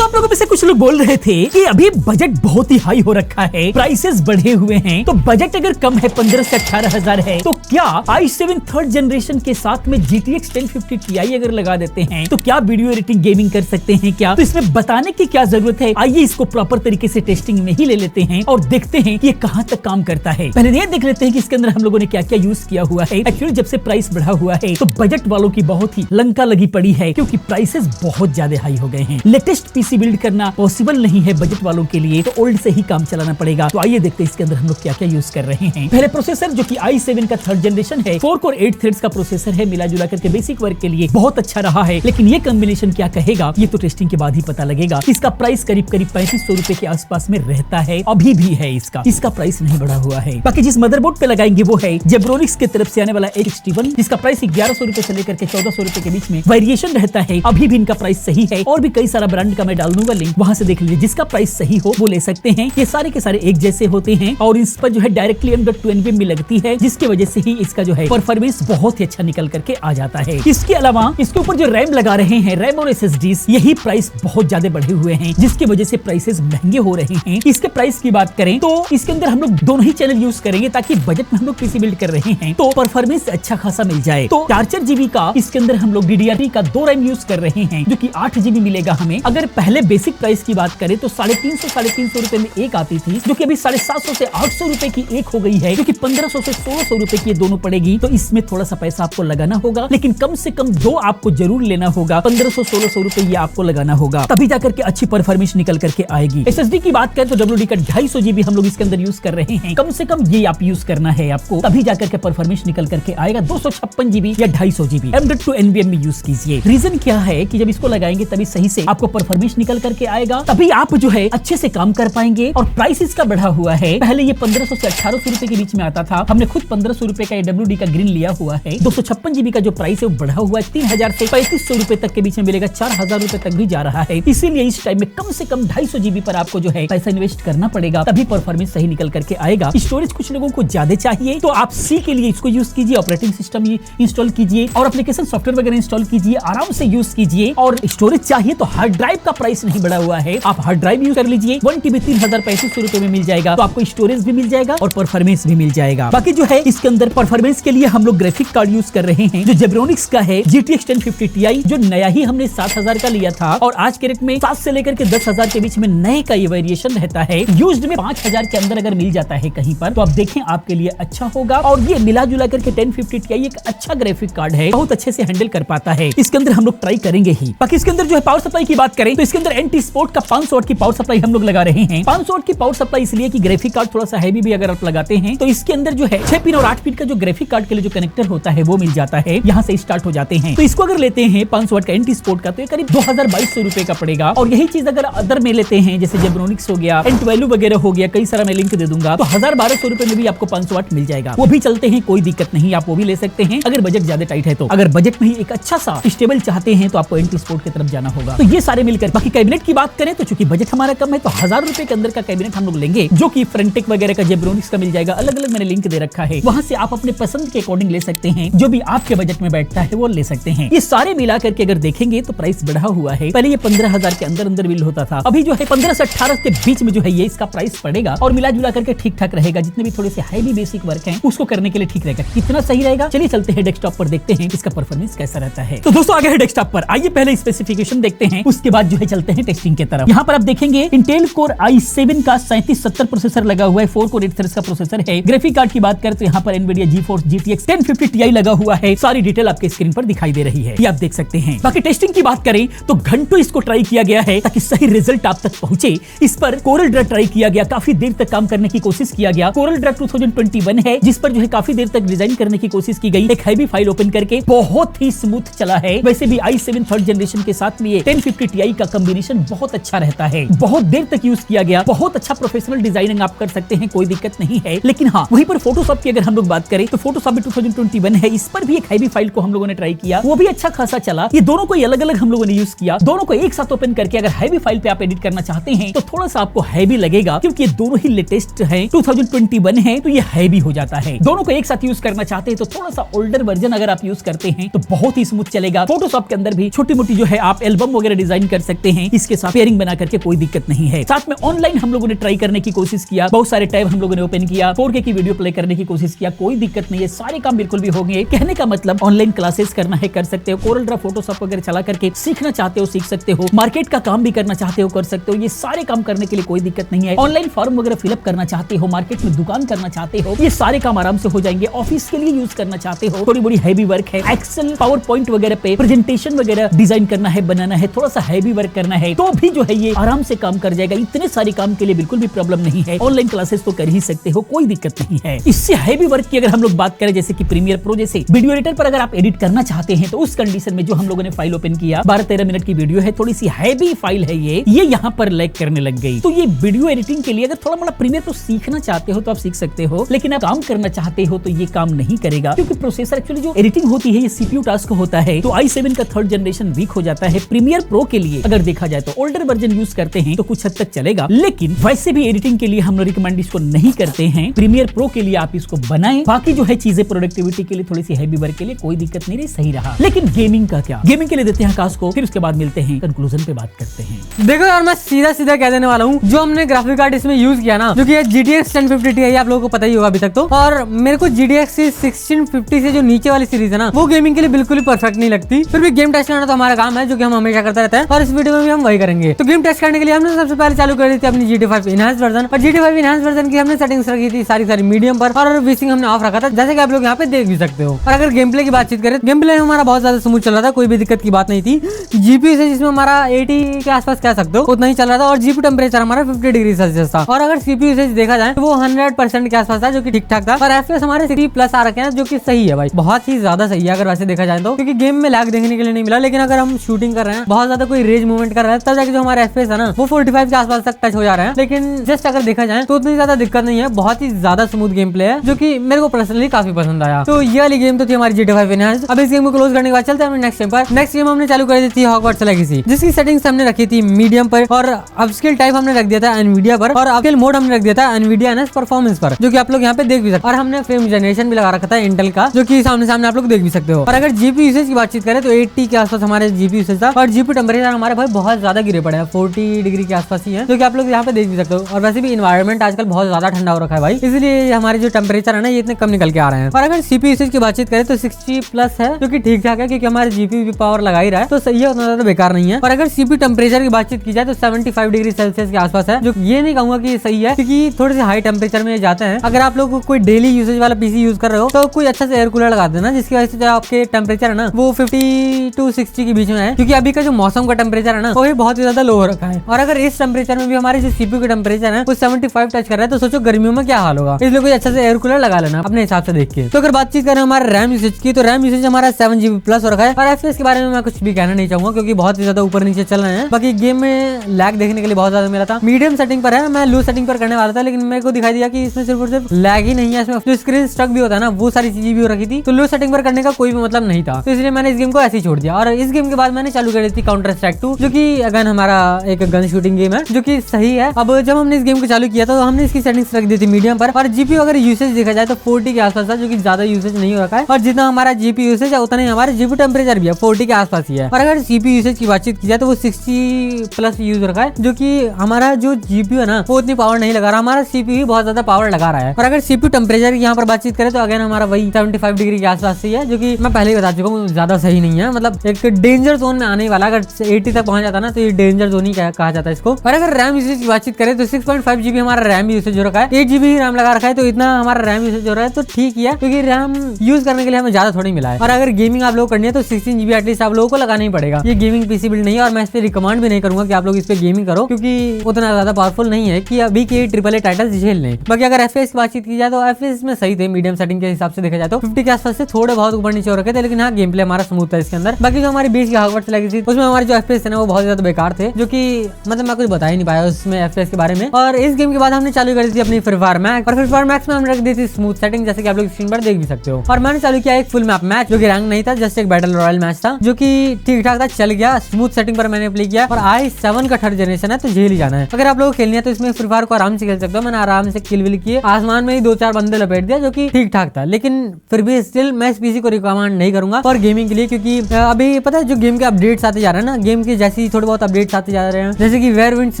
दोस्तों आप लोगों में से कुछ लोग बोल रहे थे कि अभी बजट बहुत ही हाई हो रखा है, प्राइसेस बढ़े हुए हैं, तो बजट अगर कम है 15 से 18 हजार है तो क्या i7 थर्ड जनरेशन के साथ में GTX 1050 Ti अगर लगा देते हैं तो क्या वीडियो एडिटिंग गेमिंग कर सकते हैं क्या? तो इसमें बताने की क्या जरूरत है, आइए इसको प्रॉपर तरीके से टेस्टिंग में ही ले लेते हैं और देखते हैं कि ये कहां तक काम करता है। पहले ये देख लेते हैं कि इसके अंदर हम लोगों ने क्या क्या यूज किया हुआ है। एक्चुअली जब से प्राइस बढ़ा हुआ है तो बजट वालों की बहुत ही लंका लगी पड़ी है, क्योंकि प्राइसेस बहुत ज्यादा हाई हो गए हैं। लेटेस्ट पीसी बिल्ड करना पॉसिबल नहीं है बजट वालों के लिए, तो ओल्ड से ही काम चलाना पड़ेगा। तो आइए देखते हैं इसके अंदर हम लोग क्या क्या यूज कर रहे हैं। पहले प्रोसेसर जो कि i7 का थर्ड जनरेशन है, 4 कोर 8 थ्रेड्स का प्रोसेसर है, मिला जुला करके बेसिक वर्क के लिए बहुत अच्छा रहा है। लेकिन ये कॉम्बिनेशन क्या कहेगा ये तो टेस्टिंग के बाद ही पता लगेगा। इसका प्राइस करीब 3500 रुपए के आसपास में रहता है, अभी भी है इसका प्राइस नहीं बढ़ा हुआ है। बाकी जिस मदरबोर्ड पे लगाएंगे वो है जेब्रोनिक्स की तरफ से आने वाला H61, जिसका प्राइस 1100 रुपए से लेकर के 1400 रुपए के बीच में वेरिएशन रहता है। अभी भी इनका प्राइस सही है, और भी कई सारा ब्रांड का मैं डाल दूंगा लिंक, वहां से देख लीजिए। जिसका प्राइस सही हो वो ले सकते हैं। ये सारे के सारे एक जैसे होते हैं और इस पर जो है डायरेक्टली M.2 NVMe भी लगती है, जिसकी वजह से ही इसका जो है परफॉर्मेंस बहुत ही अच्छा निकल करके आ जाता है। इसके अलावा इसके ऊपर जो रैम लगा रहे हैं, रैम और SSDs, यही प्राइस बहुत ज्यादा बढ़े हुए हैं, जिसकी वजह से प्राइसेस महंगे हो रहे हैं। इसके प्राइस की बात करें तो इसके अंदर हम लोग दोनों ही चैनल यूज करेंगे, ताकि बजट में हम लोग पीसी बिल्ड कर रहे हैं तो परफॉर्मेंस अच्छा खासा मिल जाए। तो 4 GB का इसके अंदर हम लोग DDR3 का 2 रैम यूज कर रहे हैं, जो कि 8 GB मिलेगा हमें। अगर पहले बेसिक प्राइस की बात करें तो 350 रुपए में एक आती थी, जो कि अभी 750 से 800 रुपए की एक हो गई है, क्योंकि 1500 से 1600 रुपए की ये दोनों पड़ेगी। तो इसमें थोड़ा सा पैसा आपको लगाना होगा, लेकिन कम से कम 2 आपको जरूर लेना होगा। 1500-1600 रुपए ये आपको लगाना होगा, तभी जाकर के अच्छी परफॉर्मेंस निकल करके आएगी। SSD की बात करें तो WD का 250 GB हम लोग इसके अंदर यूज कर रहे हैं। कम से कम ये आप यूज करना है आपको, तभी जाकर के परफॉर्मेंस निकल करके आएगा। 256 GB या 250 GB M.2 NVMe यूज कीजिए। रीजन क्या है कि जब इसको लगाएंगे तभी सही से आपको परफॉर्मेंस निकल करके आएगा, तभी आप जो है अच्छे से काम कर पाएंगे। और प्राइस इसका बढ़ा हुआ है, पहले ये 1500 से 1800 रुपए के बीच में आता था। हमने खुद 1500 रुपए का WD का ग्रीन लिया हुआ है। 256 GB का जो प्राइस है वो बढ़ा हुआ है, 3000 से 3500 रुपए तक के बीच में मिलेगा, 4000 रुपए तक भी जा रहा है। इसीलिए इस टाइम में कम से कम 250 GB पर आपको जो है पैसा इन्वेस्ट करना पड़ेगा, तभी परफॉर्मेंस सही निकल करके आएगा। स्टोरेज कुछ लोगों को ज्यादा चाहिए तो आप C के लिए इसको यूज कीजिए, ऑपरेटिंग सिस्टम इंस्टॉल कीजिए और एप्लीकेशन सॉफ्टवेयर वगैरह इंस्टॉल कीजिए, आराम से यूज कीजिए। और स्टोरेज चाहिए तो हार्ड ड्राइव का प्राइस नहीं बढ़ा हुआ है, आप हार्ड ड्राइव यूज कर लीजिए। 1 TB 3500 रुपए में मिल जाएगा, तो आपको स्टोरेज भी मिल जाएगा और परफॉर्मेंस भी मिल जाएगा। बाकी जो है इसके अंदर परफॉर्मेंस के लिए हम लोग ग्राफिक कार्ड यूज कर रहे हैं, जो जेब्रोनिक्स का है GTX 1050 Ti, जो नया ही हमने 7000 का लिया था, और आज के रेट में 7 से लेकर के 10,000 के बीच में नए का ये वेरिएशन रहता है। यूज्ड में 5000 के अंदर अगर मिल जाता है कहीं पर, तो आप देखें आपके लिए अच्छा होगा। और ये मिला जुला करके 1050 Ti एक अच्छा ग्राफिक कार्ड है, बहुत अच्छे से हैंडल कर पाता है। इसके अंदर हम लोग ट्राई करेंगे ही। बाकी इसके अंदर जो है पावर सप्लाई की बात करें तो इसके अंदर एंटी स्पोर्ट का 500 वाट की पावर सप्लाई हम लोग लगा रहे हैं। 500 वाट की पावर सप्लाई इसलिए कि ग्राफिक कार्ड थोड़ा सा हैवी भी अगर आप लगाते हैं तो इसके अंदर जो है 6 पिन और 8 पिन का जो ग्राफिक कार्ड के लिए जो कनेक्टर होता है वो मिल जाता है, यहाँ से स्टार्ट हो जाते हैं। तो इसको अगर लेते हैं 500 वाट का एंटी स्पोर्ट का, तो ये करीब 2200 रुपए का पड़ेगा। और यही चीज अगर अदर में लेते हैं, जैसे जेब्रोनिक्स हो गया, N12 वगैरह हो गया, कई सारा मैं लिंक दे दूंगा, तो 1200 रुपए में भी आपको 500 वाट मिल जाएगा। वो भी चलते हैं, कोई दिक्कत नहीं, आप वो भी ले सकते हैं अगर बजट ज्यादा टाइट है तो। अगर बजट में ही एक अच्छा सा स्टेबल चाहते हैं तो आपको एंटी स्पोर्ट की तरफ जाना होगा। तो ये सारे मिलकर। बाकी कैबिनेट की बात करें तो चूंकि बजट हमारा कम है तो 1000 रुपए के अंदर का कैबिनेट हम लोग लेंगे, जो कि फ्रंटेक वगैरह का जेब्रोनिक्स का मिल जाएगा। अलग अलग मैंने लिंक दे रखा है, वहां से आप अपने पसंद के अकॉर्डिंग ले सकते हैं, जो भी आपके बजट में बैठता है वो ले सकते हैं। ये सारे मिला करके अगर देखेंगे तो प्राइस बढ़ा हुआ है। पहले ये 15000 के अंदर अंदर बिल होता था, अभी जो है 15 से 18 के बीच में जो है ये इसका प्राइस पड़ेगा, और मिला जुला करके ठीक ठाक रहेगा। जितने भी थोड़े से हैवी बेसिक वर्क हैं उसको करने के लिए ठीक रहेगा। कितना सही रहेगा, चलिए चलते हैं डेस्कटॉप पर, देखते हैं इसका परफॉर्मेंस कैसा रहता है। तो दोस्तों आगे है डेस्कटॉप पर, आइए पहले स्पेसिफिकेशन देखते हैं, उसके बाद जो है चलते हैं टेस्टिंग की तरफ। यहाँ पर आप देखेंगे इंटेल कोर i7 का 3770 प्रोसेसर लगा हुआ है, 4 कोर 8 थ्रेड्स का प्रोसेसर है। ग्राफिक कार्ड की बात करें तो यहाँ पर NVIDIA GeForce GTX 1050 Ti लगा हुआ है। सारी डिटेल आपके स्क्रीन पर दिखाई दे रही है, ये आप देख सकते हैं। बाकी टेस्टिंग की बात करें तो घंटों इसको ट्राई किया गया है ताकि सही रिजल्ट आप तक पहुंचे। इस पर कोरल ड्रा ट्राई किया गया, काफी देर तक काम करने की कोशिश किया गया। कोरल ड्रा 2021 है, जिस पर जो है काफी देर तक डिजाइन करने की कोशिश की गई। एक हैवी फाइल ओपन करके बहुत ही स्मूथ चला है। वैसे भी i7 थर्ड जनरेशन के साथ में ये 1050 Ti का कॉम्बिनेशन बहुत अच्छा रहता है, बहुत देर तक यूज किया गया। बहुत अच्छा प्रोफेशनल डिजाइनिंग आप कर सकते हैं, कोई दिक्कत नहीं है। लेकिन हाँ, वहीं पर फोटोशॉप की अगर हम लोग बात करें तो फोटोशॉप भी 2021 है, इस पर भी एक हैवी फाइल को हम लोगों ने ट्राई किया, वो भी अच्छा खासा चला। ये दोनों को अलग अलग हम लोगों ने यूज किया, दोनों को एक साथ ओपन करके अगर हैवी फाइल पे आप एडिट करना चाहते हैं तो थोड़ा सा आपको हैवी लगेगा, क्योंकि ये दोनों ही लेटेस्ट है, 2021 है, तो ये हैवी हो जाता है। दोनों को एक साथ यूज करना चाहते हैं तो थोड़ा सा ओल्डर वर्जन अगर आप यूज करते हैं तो बहुत ही स्मूथ चलेगा। फोटोशॉप के अंदर भी छोटी मोटी जो है आप एल्बम वगैरह डिजाइन कर सकते चाहते हैं इसके साथ पेयरिंग बना करके कोई दिक्कत नहीं है। साथ में ऑनलाइन हम लोगों ने ट्राई करने की कोशिश किया, बहुत सारे टैब हम लोगों ने ओपन किया, 4K की वीडियो प्ले करने की कोशिश किया, कोई दिक्कत नहीं है, सारे काम बिल्कुल भी हो गए। कहने का मतलब ऑनलाइन क्लासेस करना है कर सकते हो, कोरल ड्रा फोटोशॉप वगैरह चला करके सीखना चाहते हो सीख सकते हो, मार्केट का काम भी करना चाहते हो कर सकते हो, ये सारे काम करने के लिए कोई दिक्कत नहीं है। ऑनलाइन फॉर्म वगैरह फिलअप करना चाहते हो, मार्केट में दुकान करना चाहते हो, ये सारे काम आराम से हो जाएंगे। ऑफिस के लिए यूज करना चाहते हो, थोड़ी बड़ी हैवी वर्क है, एक्सेल पावर पॉइंट वगैरह पे प्रेजेंटेशन वगैरह डिजाइन करना है बनाना है, थोड़ा सा हैवी वर्क करना है तो भी जो है ये आराम से काम कर जाएगा। इतने सारे काम के लिए बिल्कुल भी प्रॉब्लम नहीं है, ऑनलाइन क्लासेस तो कर ही सकते हो, कोई दिक्कत नहीं है। इससे हैवी वर्क की अगर हम लोग बात करें जैसे कि प्रीमियर प्रो जैसे वीडियो एडिटर पर अगर आप एडिट करना चाहते हैं तो उस कंडीशन में जो हम लोगों ने फाइल ओपन किया 12-13 मिनट की वीडियो है, थोड़ी सी हैवी फाइल है, ये यहाँ पर लैग करने लग गई। तो ये वीडियो एडिटिंग के लिए अगर थोड़ा मोड़ा प्रीमियर प्रो सीखना चाहते हो तो आप सीख सकते हो, लेकिन आप काम करना चाहते हो तो ये काम नहीं करेगा क्योंकि प्रोसेसर एक्चुअली जो एडिटिंग होती है ये सीपीयू टास्क होता है। तो i7 का 3rd जनरेशन वीक हो जाता है। प्रीमियर प्रो के लिए अगर देखा जाए तो ओल्डर वर्जन यूज करते हैं तो कुछ हद तक चलेगा, लेकिन वैसे भी एडिटिंग के लिए हम लोग रिकमेंड इसको नहीं करते हैं। प्रीमियर प्रो के लिए आप इसको बनाएं, बाकी जो है चीजें प्रोडक्टिविटी के लिए थोड़ी सी हैवी वर्क के लिए कोई दिक्कत नहीं रही, सही रहा। लेकिन गेमिंग का क्या, गेमिंग के लिए देते हैं आकाश को, फिर उसके बाद मिलते हैं कंक्लूजन पे बात करते हैं। देखो यार मैं सीधा सीधा कह देने वाला हूँ, जो हमने ग्राफिक कार्ड इसमें यूज किया ना, जो कि GTX 1050 Ti है, आप लोगों को पता ही होगा अभी तक तो। और मेरे को GTX 1650 से जो नीचे वाली सीरीज है ना, वो गेमिंग के लिए बिल्कुल ही परफेक्ट नहीं लगती। फिर भी गेम टेस्ट करना तो हमारा काम है, जो कि हम हमेशा करते रहते हैं और इस वीडियो में भी हम वही करेंगे। तो गेम टेस्ट करने के लिए हमने सबसे पहले चालू कर दी थी अपनी GT5 इनहैंस वर्जन, और GT5 इनहैंस वर्जन की हमने सेटिंग्स रखी थी सारी मीडियम पर, और विसिंग हमने ऑफ रखा था, जैसे कि आप लोग यहाँ पे देख भी सकते हो। और अगर गेम प्ले की बातचीत करें, गेम प्ले हमारा बहुत ज्यादा स्मूथ चल रहा था, कोई भी दिक्कत की बात नहीं थी। जीपीयू से जिसमें हमारा 80 के आसपास कह सकते हो उतना ही चल रहा था, और जीपीयू टेम्परेचर हमारा 50 डिग्री सेल्सियस था। और अगर सीपीयू से देखा जाए तो वो 100% के आसपास था, जो कि ठीक ठाक था। और एफपीएस हमारे 60+ आ रखे हैं, जो कि सही है भाई, बहुत ही ज्यादा सही है अगर वैसे देखा जाए तो, क्योंकि गेम में लैग देखने के लिए नहीं मिला। लेकिन अगर हम शूटिंग कर रहे हैं, बहुत ज्यादा कोई रेज मूवमेंट कर रहा है, तब जाके जो हमारा एफपीएस है ना वो 45 के आसपास तक टच हो जा रहे हैं। लेकिन जस्ट अगर देखा जाए तो उतनी ज्यादा दिक्कत नहीं है, बहुत ही ज्यादा स्मूथ गेम प्ले है, जो कि मेरे को पर्सनली काफी पसंद आया। तो ये वाली गेम तो थी हमारी GT5 इनहैंस। अब इस गेम को क्लोज करने के बाद चलते हैं नेक्स्ट गेम पर। नेक्स्ट गेम हमने चालू कर दी थी हॉगवर्ट्स लेगेसी, जिसकी सेटिंग्स हमने रखी थी मीडियम पर, और अपस्केल टाइप हमने रख दिया था एनवीडिया पर, और अपस्केल मोड हमने रख दिया था एनवीडिया एनएस परफॉर्मेंस पर, जो कि आप लोग यहाँ पे देख भी सकते हो। और हमने फ्रेम जनरेशन भी लगा रखा था इंटेल का, जो कि सामने सामने आप लोग देख भी सकते हो। और अगर जीपी यूसेज की बातचीत करें तो 80 के आसपास हमारे जीपी यूसेज था, और जीपी टेम्परेचर हमारे भाई बहुत ज्यादा गिरे पड़े हैं, 40 डिग्री के आसपास ही है, जो कि आप लोग यहाँ पे देख भी सकते हो। और वैसे भी इन्वायरमेंट आजकल बहुत ज्यादा ठंडा हो रखा है भाई, इसलिए हमारे जो टेम्परेचर है ना ये इतने कम निकल के आ रहे हैं। और अगर सीपी यूसेज की बातचीत करें तो 60+ है, जो कि ठीक ठाक है, क्योंकि हमारे जीपी भी पावर लगा ही रहा है, तो सही है, उतना ज्यादा बेकार नहीं है। और अगर सीपी टेम्परेचर की बातचीत की जाए तो 75 डिग्री सेल्सियस के आसपास है, जो ये नहीं कहूंगा कि सही है, क्योंकि थोड़े से हाई टेम्परेचर में जाते हैं। अगर आप लोग कोई डेली यूसेज वाला पीसी यूज कर रहे हो तो कोई अच्छा से एयर कूलर लगा देना, जिसकी वजह से जो आपके टेम्परेचर है ना वो 50 to 60 के बीच में है, क्योंकि अभी का जो मौसम का टेम्परेचर है ना वो बहुत ही ज्यादा लो हो रखा है। और अगर इस टेम्परेचर में भी हमारे जो सीपीयू का टेम्परेचर है वो 75 टच कर रहा है, तो सोचो गर्मियों में क्या हाल होगा। इसलिए कोई अच्छा से एयर कूलर लगा लेना अपने हिसाब से देख के। तो अगर बातचीत करें हमारे रैम यूसेज की, तो रैम यूसेज हमारा 7GB+ हो रखा है। और एफपीएस के बारे में मैं कुछ भी कहना नहीं चाहूंगा, क्योंकि बहुत ही ज्यादा ऊपर नीचे चल रहे हैं। बाकी गेम में लैग देखने के लिए बहुत ज्यादा मिला था। मीडियम सेटिंग पर है, मैं लो सेटिंग पर करने वाला था, लेकिन मेरे को दिखाई दिया कि इसमें सिर्फ और सिर्फ लैग ही नहीं है, इसमें जो स्क्रीन स्टक भी होता है ना वो सारी चीजें भी हो रखी थी, तो लो सेटिंग पर करने का कोई भी मतलब नहीं था, तो इसलिए मैंने इस गेम को ऐसे ही छोड़ दिया। और इस गेम के बाद मैंने चालू कर दी थी काउंटर स्ट्राइक 2, जो कि अगेन हमारा एक गन शूटिंग गेम है, जो कि सही है। अब जब हमने इस गेम को चालू किया था तो हमने इसकी सेटिंग्स रख दी थी मीडियम पर, और जीपीयू अगर यूसेज देखा जाए तो 40 के आसपास था, जो कि ज्यादा यूसेज नहीं हो रखा है। और जितना हमारा जीपीयू यूसेज है उतना ही हमारा जीपीयू टेम्परेचर भी है, 40 के आसपास ही है। और अगर सीपीयू यूसेज की बातचीत की जाए तो वो 60+ यूज रखा है, जो कि हमारा जो जीपीयू है ना वो उतनी पावर नहीं लगा रहा, हमारा सीपीयू बहुत ज्यादा पावर लगा रहा है। और अगर सीपीयू टेम्परेचर की यहाँ पर बातचीत करें तो अगेन हमारा वही 75 डिग्री के आसपास ही है, जो कि मैं पहले ही बता चुका हूँ ज्यादा सही नहीं है, मतलब एक डेंजर जोन में आने वाला। अगर 80 तक पहुंच जाता ना तो ये डेंजर जोन ही कहा जाता है इसको। और अगर रैम यूसेज की बातचीत करें तो 6.5 GB हमारा रैम यूसेज हो रखा है, 8 GB रैम लगा रखा है, तो इतना हमारा रैम यूसेज हो रहा है, तो ठीक ही है, क्योंकि रैम यूज करने के लिए हमें ज्यादा थोड़ी मिला है। और अगर गेमिंग आप लोग करनी है तो 16 GB एटलीस्ट आप लोगों को लगाना ही पड़ेगा। ये गेमिंग पीसी बिल्ड नहीं है, और मैं इस पे रिकमेंड भी नहीं करूंगा कि आप लोग इस पे गेमिंग करो, क्योंकि उतना ज्यादा पावरफुल नहीं है कि अभी के AAA टाइटल झेल लें। बाकी अगर एफपीएस की बातचीत की जाए तो एफपीएस में सही थे, मीडियम सेटिंग के हिसाब से देखा जाए तो 50 के आसपास से थोड़े बहुत ऊपर नीचे हो रखे थे, लेकिन हाँ गेम प्ले हमारा स्मूथ था इसके अंदर। बाकी जो हमारी बीच की हॉगवर्ट्स लेगेसी उसमें हमारे जो एफपीएस थे ना वो बहुत ज्यादा बेकार थे, जो कि मतलब मैं कुछ बता ही नहीं पाया उसमें एफपीएस के बारे में। और इस गेम के बाद हमने चालू कर दी थी अपनी फ्री फायर मैक्स, और फ्री फायर मैक्स में हमने रख दी थी स्मूथ सेटिंग, जैसे कि आप लोग स्क्रीन पर देख भी सकते हो। और मैंने चालू किया एक फुल मैप मैच, जो कि रैंक नहीं था, जस्ट एक बैटल रॉयल मैच था, जो कि ठीक ठाक था, चल गया। स्मूथ सेटिंग पर मैंने प्ले किया, और i7 का 3rd जनरेशन है, तो झेल ही जाना है। अगर आप लोग खेलनी है तो इसमें फ्री फायर को आराम से खेल सकते हो। मैंने आराम से किल विल किए, आसमान में ही 2-4 बंदे लपेट दिया, जो कि ठीक ठाक था। लेकिन फिर भी स्टिल मैं इस पीसी को रिकमेंड नहीं करूंगा फॉर गेमिंग के लिए, क्योंकि अभी पता है जो गेम के अपडेट्स आते जा रहे हैं ना, गेम की जैसी ऐसी थोड़े बहुत अपडेट्स आते जा रहे हैं, जैसे कि वेयर विंड्स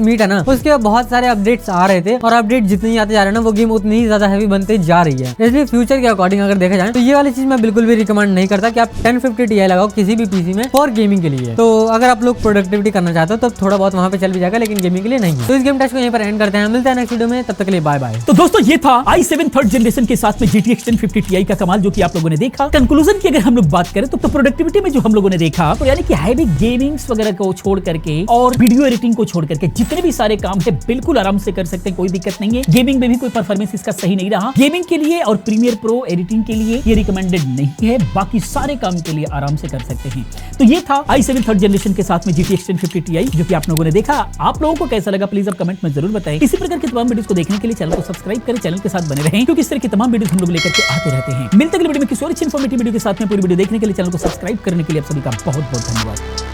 मीट है ना, उसके बहुत सारे अपडेट्स आ रहे थे और अपडेट जितने ही आते जा रहे हैं ना वो गेम उतनी ही ज्यादा हैवी बनते जा रही है। इसलिए फ्यूचर के अकॉर्डिंग अगर देखा जाए तो ये वाली चीज मैं बिल्कुल भी रिकमेंड नहीं करता कि आप 1050 Ti लगाओ किसी भी पीसी में फॉर गेमिंग के लिए। तो अगर आप लोग प्रोडक्टिविटी करना चाहते हो तो थोड़ा बहुत वहां पे चल भी जाएगा, लेकिन गेमिंग के लिए नहीं है। तो इस गेम टेस्ट को यहीं पर एंड करते हैं, मिलते हैं नेक्स्ट वीडियो में, तब तक के लिए बाय बाय। तो दोस्तों ये था i7 थर्ड जनरेशन के साथ में GTX 1050 Ti का कमाल, जो कि आप लोगों ने देखा। कंक्लूजन की अगर हम लोग बात करें तो प्रोडक्टिविटी में जो हम लोगों ने देखा, तो यानी कि हैवी गेमिंग्स वगैरह को छोड़ करके और वीडियो एडिटिंग को छोड़ करके जितने भी सारे काम है बिल्कुल आराम से कर सकते हैं, कोई दिक्कत नहीं है। गेमिंग में भी कोई परफॉर्मेंस इसका सही नहीं रहा, गेमिंग के लिए और प्रीमियर प्रो एडिटिंग के लिए ये रिकमेंडेड नहीं है, बाकी सारे काम के लिए आराम से कर सकते हैं। तो ये था i7 थर्ड जनरेशन के साथ में GTX 1050 Ti, जो कि आप लोगों ने देखा। आप लोगों को कैसा लगा प्लीज आप कमेंट में जरूर बताएं। इसी प्रकार के तमाम वीडियोस को देखने के लिए चैनल को सब्सक्राइब करें, चैनल के साथ बने रहें, क्योंकि इस तरह की तमाम वीडियोस हम लोग लेकर के आते रहते हैं। मिलते हैं अगले वीडियो में किसी और अच्छी इंफॉर्मेटिव वीडियो के साथ में। पूरी वीडियो देखने के लिए चैनल को सब्सक्राइब करने के लिए आप सभी का बहुत बहुत धन्यवाद।